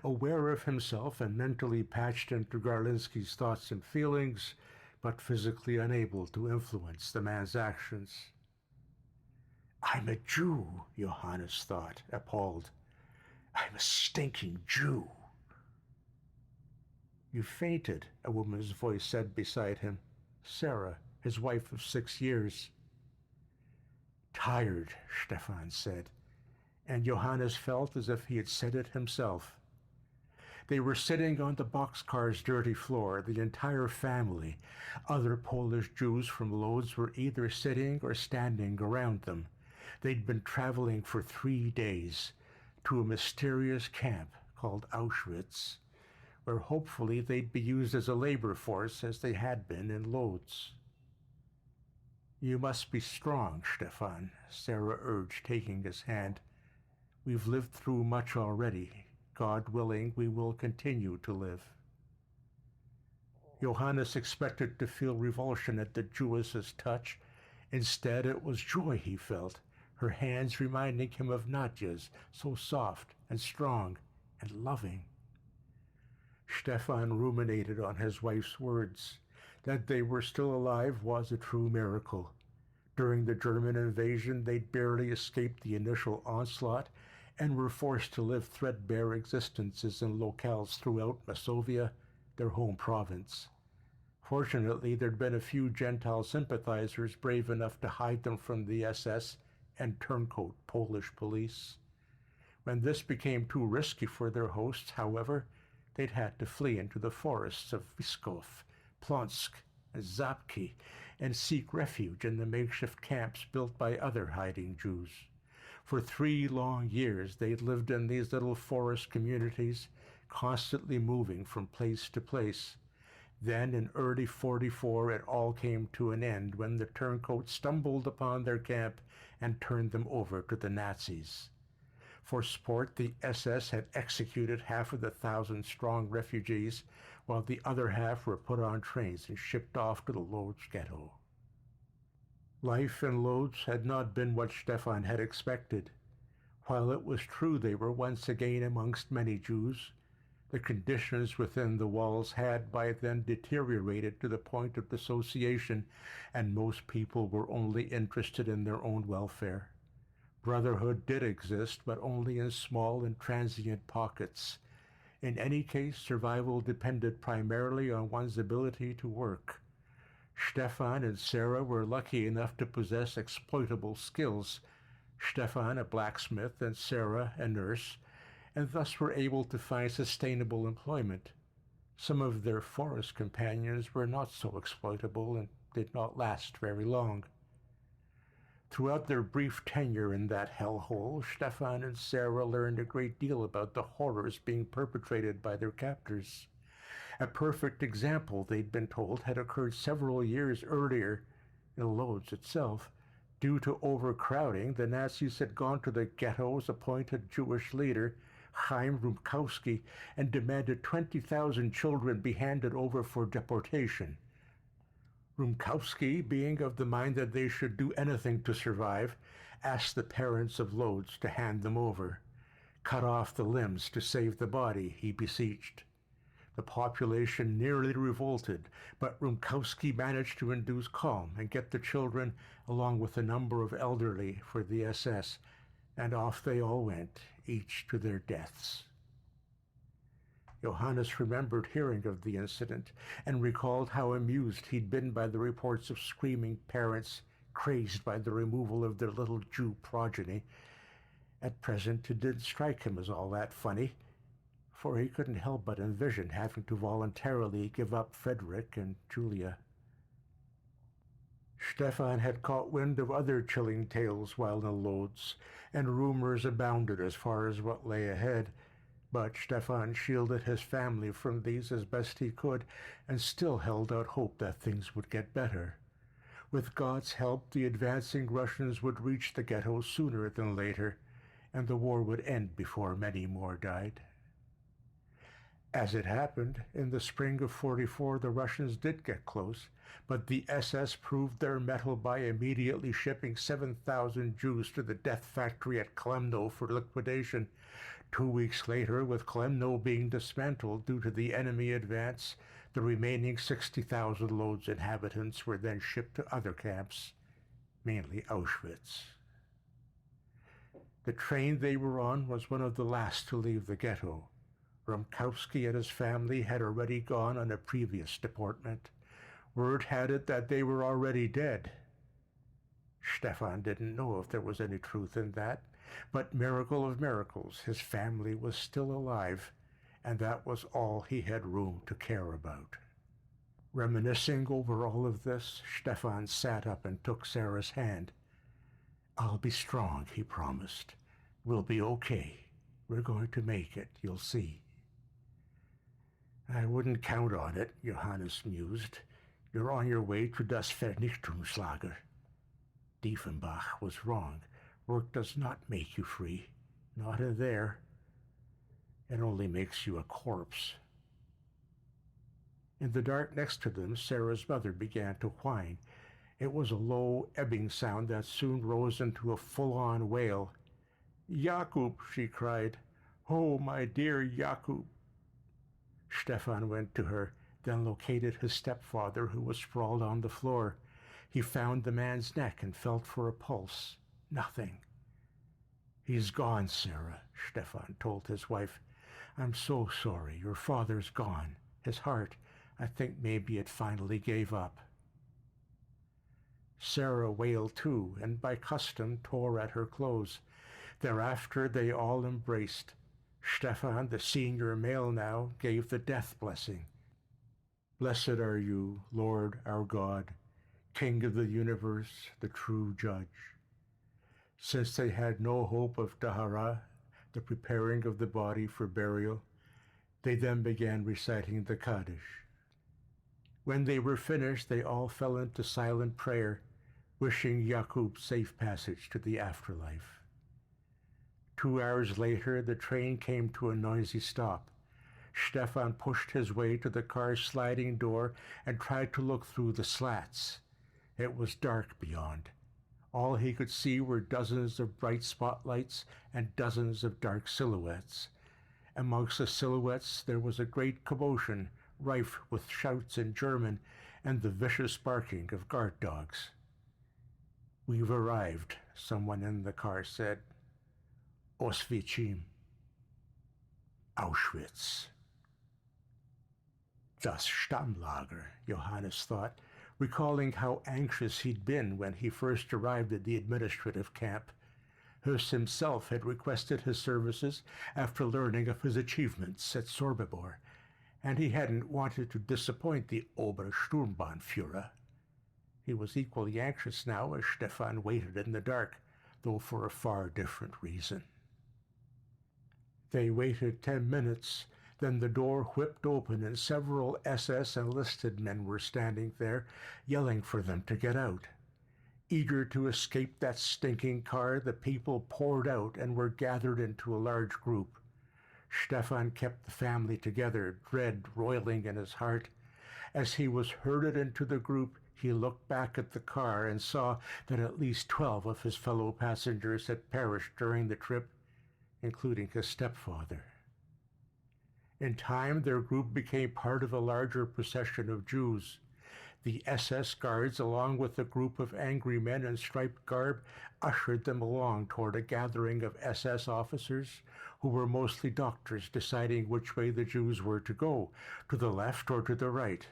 aware of himself and mentally patched into Garlinski's thoughts and feelings, but physically unable to influence the man's actions. I'm a Jew, Johannes thought, appalled. I'm a stinking Jew. You fainted, a woman's voice said beside him. Sarah, his wife of 6 years. Tired, Stefan said, and Johannes felt as if he had said it himself. They were sitting on the boxcar's dirty floor, the entire family. Other Polish Jews from Lodz were either sitting or standing around them. They'd been traveling for 3 days to a mysterious camp called Auschwitz, where hopefully they'd be used as a labor force as they had been in Lodz. You must be strong, Stefan, Sarah urged, taking his hand. We've lived through much already. God willing, we will continue to live. Johannes expected to feel revulsion at the Jewess's touch. Instead, it was joy he felt, her hands reminding him of Nadja's, so soft and strong and loving. Stefan ruminated on his wife's words. That they were still alive was a true miracle. During the German invasion, they'd barely escaped the initial onslaught and were forced to live threadbare existences in locales throughout Masovia, their home province. Fortunately, there'd been a few Gentile sympathizers brave enough to hide them from the SS and turncoat Polish police. When this became too risky for their hosts, however, they'd had to flee into the forests of Viskov, Plonsk, and Zapki, and seek refuge in the makeshift camps built by other hiding Jews. For 3 long years they'd lived in these little forest communities, constantly moving from place to place. Then in early 44 it all came to an end when the turncoats stumbled upon their camp and turned them over to the Nazis. For sport, the SS had executed half of the 1,000-strong refugees, while the other half were put on trains and shipped off to the Lodz ghetto. Life in Lodz had not been what Stefan had expected. While it was true they were once again amongst many Jews, the conditions within the walls had by then deteriorated to the point of dissociation, and most people were only interested in their own welfare. Brotherhood did exist, but only in small and transient pockets. In any case, survival depended primarily on one's ability to work. Stefan and Sarah were lucky enough to possess exploitable skills. Stefan, a blacksmith, and Sarah, a nurse, and thus were able to find sustainable employment. Some of their forest companions were not so exploitable and did not last very long. Throughout their brief tenure in that hellhole, Stefan and Sarah learned a great deal about the horrors being perpetrated by their captors. A perfect example, they'd been told, had occurred several years earlier in Lodz itself. Due to overcrowding, the Nazis had gone to the ghetto's appointed Jewish leader, Chaim Rumkowski, and demanded 20,000 children be handed over for deportation. Rumkowski, being of the mind that they should do anything to survive, asked the parents of Lodz to hand them over. Cut off the limbs to save the body, he beseeched. The population nearly revolted, but Rumkowski managed to induce calm and get the children, along with a number of elderly, for the SS, and off they all went, each to their deaths. Johannes remembered hearing of the incident and recalled how amused he'd been by the reports of screaming parents crazed by the removal of their little Jew progeny. At present, it didn't strike him as all that funny, for he couldn't help but envision having to voluntarily give up Frederick and Julia. Stefan had caught wind of other chilling tales while in Lodz, and rumors abounded as far as what lay ahead. But Stefan shielded his family from these as best he could, and still held out hope that things would get better. With God's help, the advancing Russians would reach the ghetto sooner than later, and the war would end before many more died. As it happened, in the spring of 44, the Russians did get close, but the SS proved their mettle by immediately shipping 7,000 Jews to the death factory at Klemno for liquidation. 2 weeks later, with Klemno being dismantled due to the enemy advance, the remaining 60,000 Lodz inhabitants were then shipped to other camps, mainly Auschwitz. The train they were on was one of the last to leave the ghetto. Rumkowski and his family had already gone on a previous deportment. Word had it that they were already dead. Stefan didn't know if there was any truth in that, but miracle of miracles, his family was still alive, and that was all he had room to care about. Reminiscing over all of this, Stefan sat up and took Sarah's hand. "I'll be strong," he promised. "We'll be okay. We're going to make it, you'll see." "I wouldn't count on it," Johannes mused. "You're on your way to das Vernichtungslager." Diefenbach was wrong. Work does not make you free. Not in there. It only makes you a corpse. In the dark next to them, Sarah's mother began to whine. It was a low, ebbing sound that soon rose into a full-on wail. "Jakub!" she cried. "Oh, my dear Jakub!" Stefan went to her, then located his stepfather, who was sprawled on the floor. He found the man's neck and felt for a pulse. Nothing. "He's gone, Sarah," Stefan told his wife. "I'm so sorry. Your father's gone. His heart, I think maybe it finally gave up." Sarah wailed too, and by custom tore at her clothes. Thereafter they all embraced. Stefan, the senior male now, gave the death blessing. Blessed are you, Lord our God, King of the universe, the true judge. Since they had no hope of Tahara, the preparing of the body for burial, they then began reciting the Kaddish. When they were finished, they all fell into silent prayer, wishing Yakub safe passage to the afterlife. 2 hours later, the train came to a noisy stop. Stefan pushed his way to the car's sliding door and tried to look through the slats. It was dark beyond. All he could see were dozens of bright spotlights and dozens of dark silhouettes. Amongst the silhouettes there was a great commotion, rife with shouts in German and the vicious barking of guard dogs. "We've arrived," someone in the car said. "Oswiecim." Auschwitz. Das Stammlager, Johannes thought, recalling how anxious he'd been when he first arrived at the administrative camp. Höss himself had requested his services after learning of his achievements at Sobibor, and he hadn't wanted to disappoint the Obersturmbannführer. He was equally anxious now as Stefan waited in the dark, though for a far different reason. They waited 10 minutes, then the door whipped open and several SS enlisted men were standing there, yelling for them to get out. Eager to escape that stinking car, the people poured out and were gathered into a large group. Stefan kept the family together, dread roiling in his heart. As he was herded into the group, he looked back at the car and saw that at least 12 of his fellow passengers had perished during the trip, including his stepfather. In time, their group became part of a larger procession of Jews. The SS guards, along with a group of angry men in striped garb, ushered them along toward a gathering of SS officers who were mostly doctors deciding which way the Jews were to go, to the left or to the right.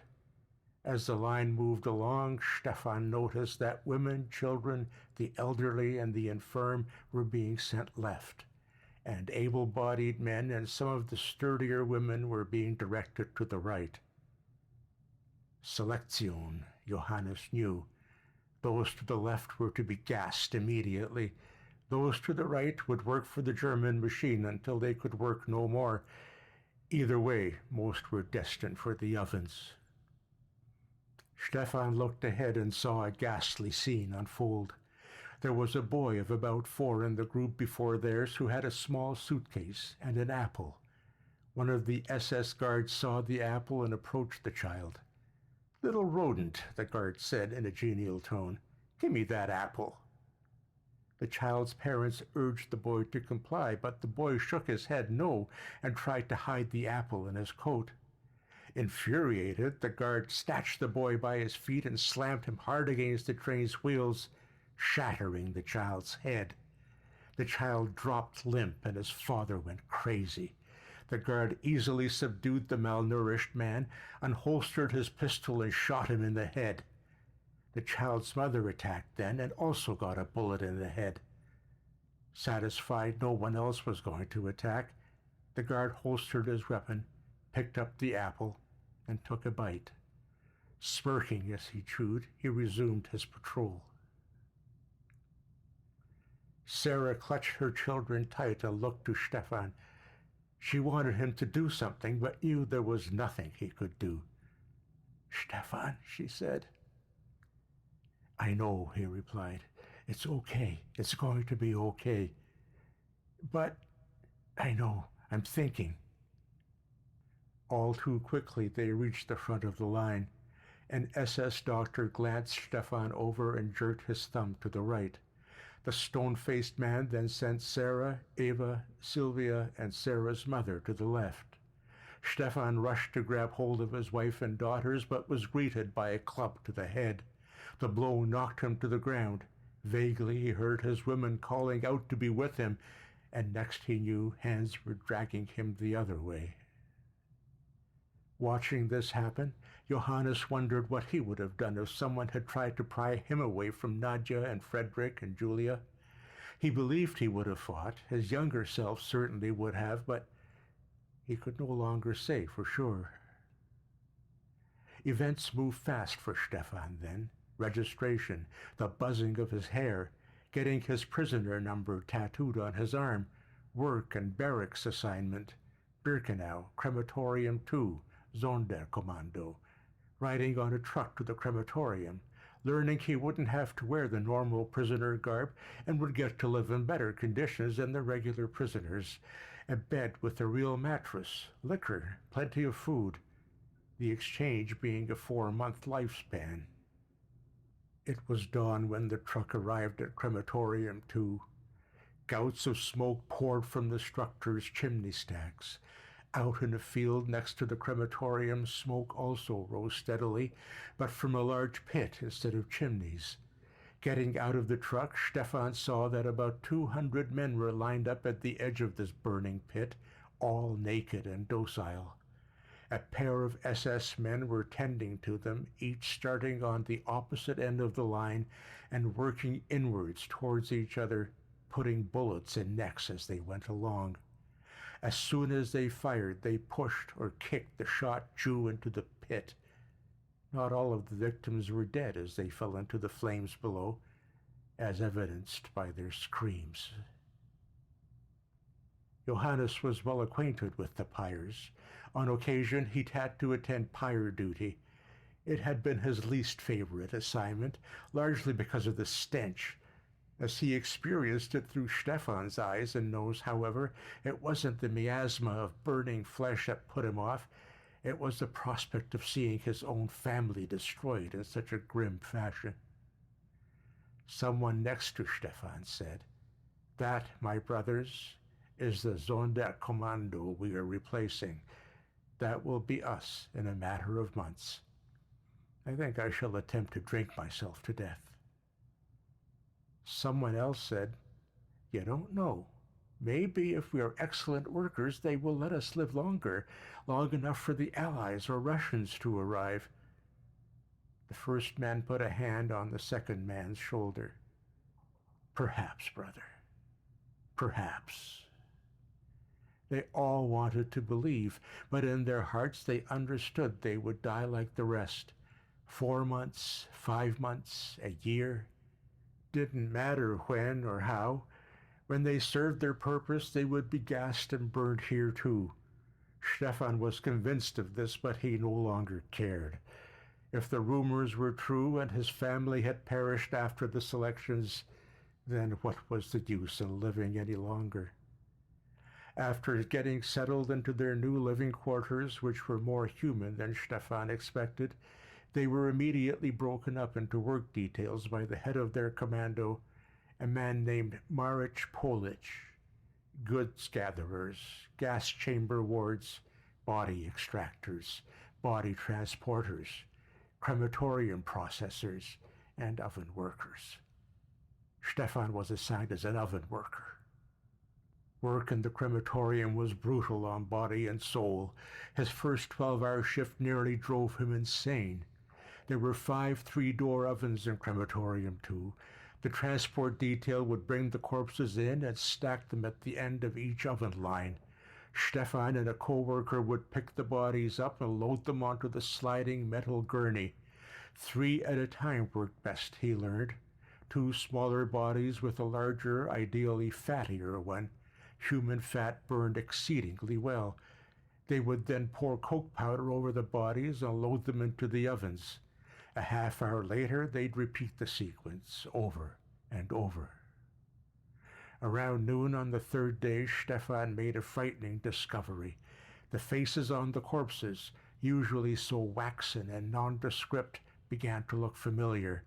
As the line moved along, Stefan noticed that women, children, the elderly, and the infirm were being sent left, and able-bodied men and some of the sturdier women were being directed to the right. Selection, Johannes knew. Those to the left were to be gassed immediately. Those to the right would work for the German machine until they could work no more. Either way, most were destined for the ovens. Stefan looked ahead and saw a ghastly scene unfold. There was a boy of about 4 in the group before theirs who had a small suitcase and an apple. One of the SS guards saw the apple and approached the child. "Little rodent," the guard said in a genial tone. "Give me that apple." The child's parents urged the boy to comply, but the boy shook his head no and tried to hide the apple in his coat. Infuriated, the guard snatched the boy by his feet and slammed him hard against the train's wheels, shattering the child's head. The child dropped limp and his father went crazy. The guard easily subdued the malnourished man, unholstered his pistol and shot him in the head. The child's mother attacked then and also got a bullet in the head. Satisfied no one else was going to attack, the guard holstered his weapon, picked up the apple, and took a bite. Smirking as he chewed, he resumed his patrol. Sarah clutched her children tight and looked to Stefan. She wanted him to do something, but knew there was nothing he could do. "Stefan," she said. "I know," he replied. "It's okay. It's going to be okay. But I know. I'm thinking." All too quickly they reached the front of the line. An SS doctor glanced Stefan over and jerked his thumb to the right. The stone-faced man then sent Sarah, Eva, Sylvia, and Sarah's mother to the left. Stefan rushed to grab hold of his wife and daughters, but was greeted by a club to the head. The blow knocked him to the ground. Vaguely he heard his women calling out to be with him, and next he knew, hands were dragging him the other way. Watching this happen, Johannes wondered what he would have done if someone had tried to pry him away from Nadja and Frederick and Julia. He believed he would have fought, his younger self certainly would have, but He could no longer say for sure. Events moved fast for Stefan then. Registration, the buzzing of his hair, getting his prisoner number tattooed on his arm, work and barracks assignment, Birkenau, Crematorium 2, Sonderkommando, riding on a truck to the crematorium, learning he wouldn't have to wear the normal prisoner garb and would get to live in better conditions than the regular prisoners, a bed with a real mattress, liquor, plenty of food, the exchange being a 4-month lifespan. It was dawn when the truck arrived at Crematorium 2. Gouts of smoke poured from the structure's chimney stacks. Out in a field next to the crematorium, smoke also rose steadily, but from a large pit instead of chimneys. Getting out of the truck, Stefan saw that about 200 men were lined up at the edge of this burning pit, all naked and docile. A pair of SS men were tending to them, each starting on the opposite end of the line and working inwards towards each other, putting bullets in necks as they went along. As soon as they fired, they pushed or kicked the shot Jew into the pit. Not all of the victims were dead as they fell into the flames below, as evidenced by their screams. Johannes was well acquainted with the pyres. On occasion, he'd had to attend pyre duty. It had been his least favorite assignment, largely because of the stench. As he experienced it through Stefan's eyes and nose, however, it wasn't the miasma of burning flesh that put him off. It was the prospect of seeing his own family destroyed in such a grim fashion. Someone next to Stefan said, "That, my brothers, is the Sonderkommando we are replacing. That will be us in a matter of months. I think I shall attempt to drink myself to death." Someone else said, "You don't know. Maybe if we are excellent workers, they will let us live longer, long enough for the Allies or Russians to arrive." The first man put a hand on the second man's shoulder. "Perhaps, brother. Perhaps." They all wanted to believe, but in their hearts they understood they would die like the rest. 4 months, 5 months, a year. Didn't matter when or how. When they served their purpose, they would be gassed and burned here too. Stefan was convinced of this, but he no longer cared. If the rumors were true and his family had perished after the selections, then what was the use in living any longer? After getting settled into their new living quarters, which were more human than Stefan expected, they were immediately broken up into work details by the head of their commando, a man named Marich Polich. Goods gatherers, gas chamber wards, body extractors, body transporters, crematorium processors, and oven workers. Stefan was assigned as an oven worker. Work in the crematorium was brutal on body and soul. His first 12-hour shift nearly drove him insane. There were 5 3-door ovens in Crematorium 2. The transport detail would bring the corpses in and stack them at the end of each oven line. Stefan and a co-worker would pick the bodies up and load them onto the sliding metal gurney. 3 at a time worked best, he learned. 2 smaller bodies with a larger, ideally fattier one. Human fat burned exceedingly well. They would then pour coke powder over the bodies and load them into the ovens. A half-hour later, they'd repeat the sequence over and over. Around noon on the 3rd day, Stefan made a frightening discovery. The faces on the corpses, usually so waxen and nondescript, began to look familiar.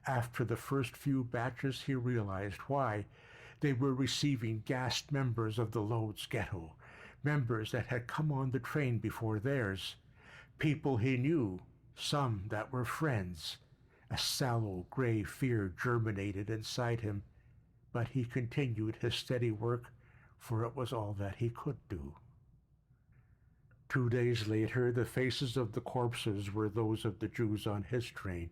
After the first few batches, he realized why. They were receiving gassed members of the Lodz ghetto, members that had come on the train before theirs, people he knew, some that were friends. A sallow, gray fear germinated inside him, but he continued his steady work, for it was all that he could do. 2 days later, the faces of the corpses were those of the Jews on his train.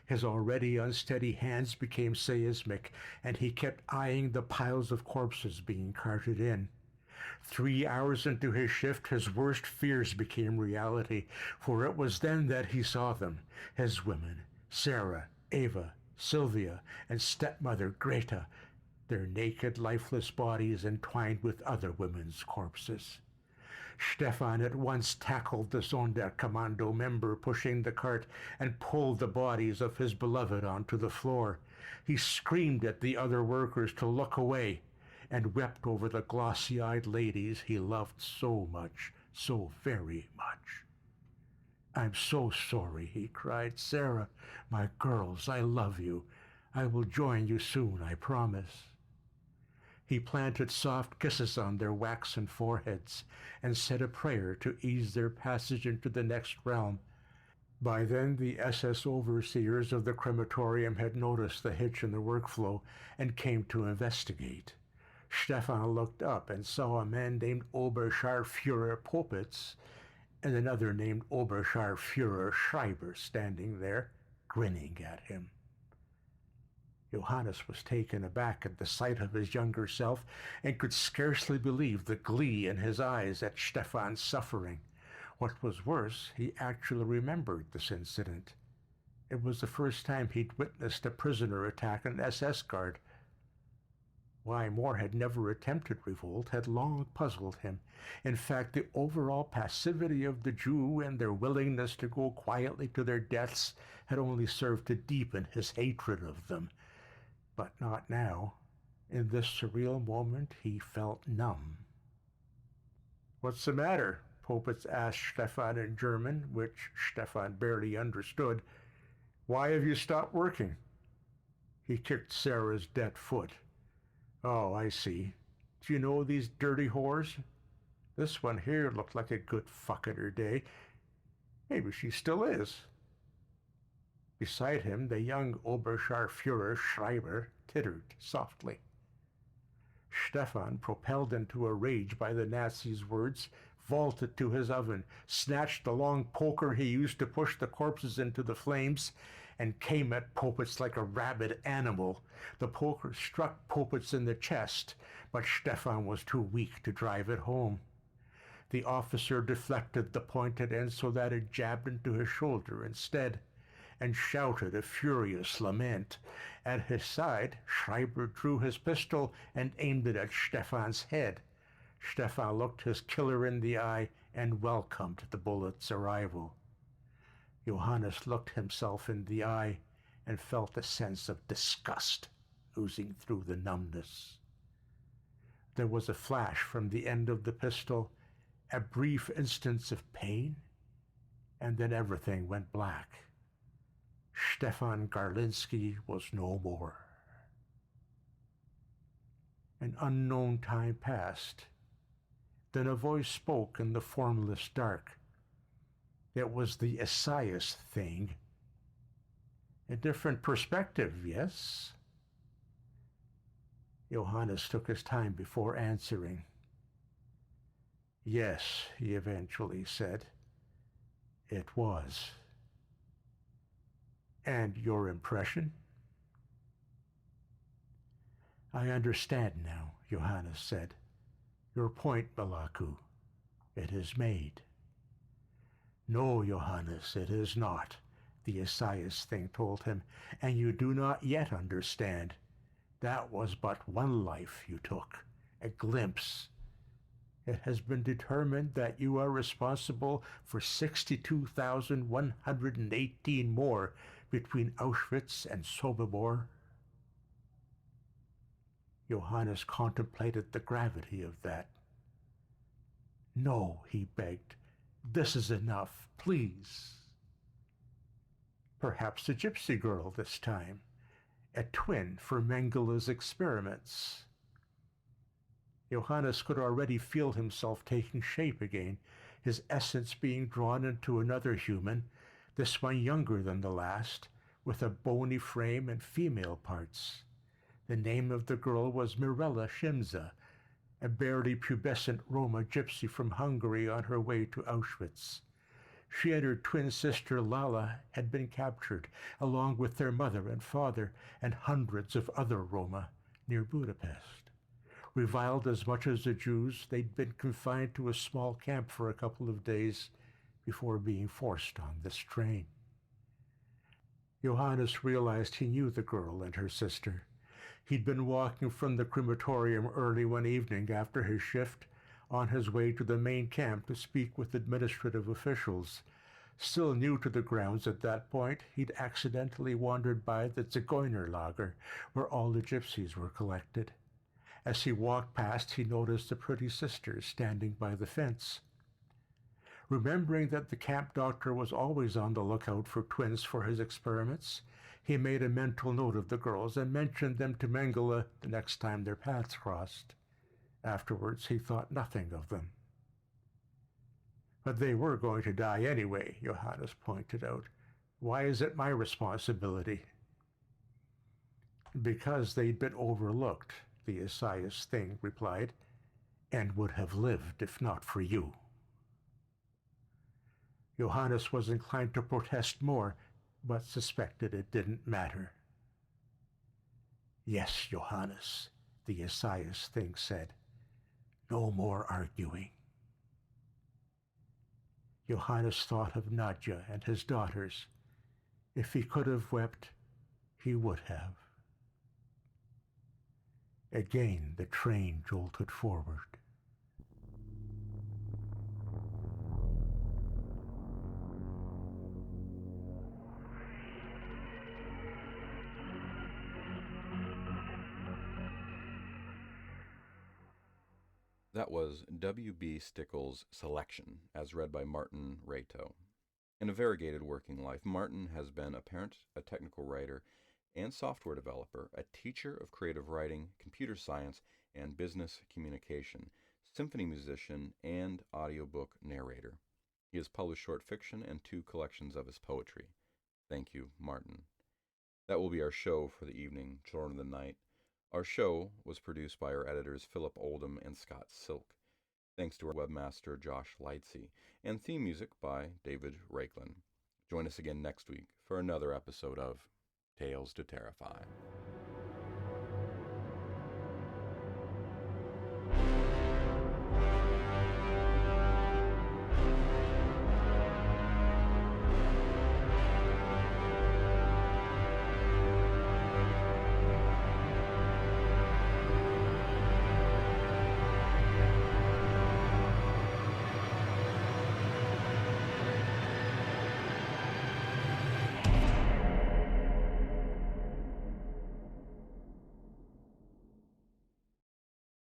His already unsteady hands became seismic, and he kept eyeing the piles of corpses being carted in. 3 hours into his shift, his worst fears became reality, for it was then that he saw them, his women, Sarah, Ava, Sylvia, and stepmother Greta, their naked, lifeless bodies entwined with other women's corpses. Stefan at once tackled the Sonderkommando member pushing the cart and pulled the bodies of his beloved onto the floor. He screamed at the other workers to look away and wept over the glossy-eyed ladies he loved so much, so very much. "I'm so sorry," he cried. "Sarah, my girls, I love you. I will join you soon, I promise." He planted soft kisses on their waxen foreheads and said a prayer to ease their passage into the next realm. By then, the SS overseers of the crematorium had noticed the hitch in the workflow and came to investigate. Stefan looked up and saw a man named Oberscharführer Popitz and another named Oberscharführer Schreiber standing there, grinning at him. Johannes was taken aback at the sight of his younger self and could scarcely believe the glee in his eyes at Stefan's suffering. What was worse, he actually remembered this incident. It was the first time he'd witnessed a prisoner attack an SS guard. Why Moore had never attempted revolt had long puzzled him. In fact, the overall passivity of the Jew and their willingness to go quietly to their deaths had only served to deepen his hatred of them. But not now. In this surreal moment, he felt numb. "What's the matter?" Popitz asked Stefan in German, which Stefan barely understood. "Why have you stopped working?" He kicked Sarah's dead foot. "Oh, I see. Do you know these dirty whores? This one here looked like a good fuck in her day. Maybe she still is." Beside him, the young Oberscharführer Schreiber tittered softly. Stefan, propelled into a rage by the Nazi's words, vaulted to his oven, snatched the long poker he used to push the corpses into the flames, and came at Popitz like a rabid animal. The poker struck Popitz in the chest, but Stefan was too weak to drive it home. The officer deflected the pointed end so that it jabbed into his shoulder instead, and shouted a furious lament. At his side, Schreiber drew his pistol and aimed it at Stefan's head. Stefan looked his killer in the eye and welcomed the bullet's arrival. Johannes looked himself in the eye and felt a sense of disgust oozing through the numbness. There was a flash from the end of the pistol, a brief instance of pain, and then everything went black. Stefan Garlinski was no more. An unknown time passed. Then a voice spoke in the formless dark. It was the Esaias thing. A different perspective, yes? Johannes took his time before answering. "Yes," he eventually said. "It was." "And your impression?" "I understand now," Johannes said. "Your point, Malaku. It is made." "No, Johannes, it is not," the Esaias thing told him, "and you do not yet understand. That was but one life you took, a glimpse. It has been determined that you are responsible for 62,118 more between Auschwitz and Sobibor." Johannes contemplated the gravity of that. "No," he begged. "This is enough, please." Perhaps a gypsy girl this time, a twin for Mengele's experiments. Johannes could already feel himself taking shape again, his essence being drawn into another human, this one younger than the last, with a bony frame and female parts. The name of the girl was Mirella Shimza, a barely pubescent Roma gypsy from Hungary on her way to Auschwitz. She and her twin sister Lala had been captured, along with their mother and father and hundreds of other Roma, near Budapest. Reviled as much as the Jews, they'd been confined to a small camp for a couple of days before being forced on this train. Johannes realized he knew the girl and her sister. He'd been walking from the crematorium early one evening after his shift on his way to the main camp to speak with administrative officials. Still new to the grounds at that point, he'd accidentally wandered by the Zigeunerlager, where all the gypsies were collected. As he walked past, he noticed the pretty sister standing by the fence. Remembering that the camp doctor was always on the lookout for twins for his experiments, he made a mental note of the girls and mentioned them to Mengele the next time their paths crossed. Afterwards, he thought nothing of them. But they were going to die anyway, Johannes pointed out. Why is it my responsibility? Because they'd been overlooked, the Esaias thing replied, and would have lived if not for you. Johannes was inclined to protest more, but suspected it didn't matter. Yes, Johannes, the Esaias thing said. No more arguing. Johannes thought of Nadja and his daughters. If he could have wept, he would have. Again the train jolted forward. That was W.B. Stickel's Selection, as read by Martin Rato. In a variegated working life, Martin has been a parent, a technical writer, and software developer, a teacher of creative writing, computer science, and business communication, symphony musician, and audiobook narrator. He has published short fiction and 2 collections of his poetry. Thank you, Martin. That will be our show for the evening, Children of the Night. Our show was produced by our editors Philip Oldham and Scott Silk. Thanks to our webmaster Josh Lightsey, and theme music by David Rakelin. Join us again next week for another episode of Tales to Terrify.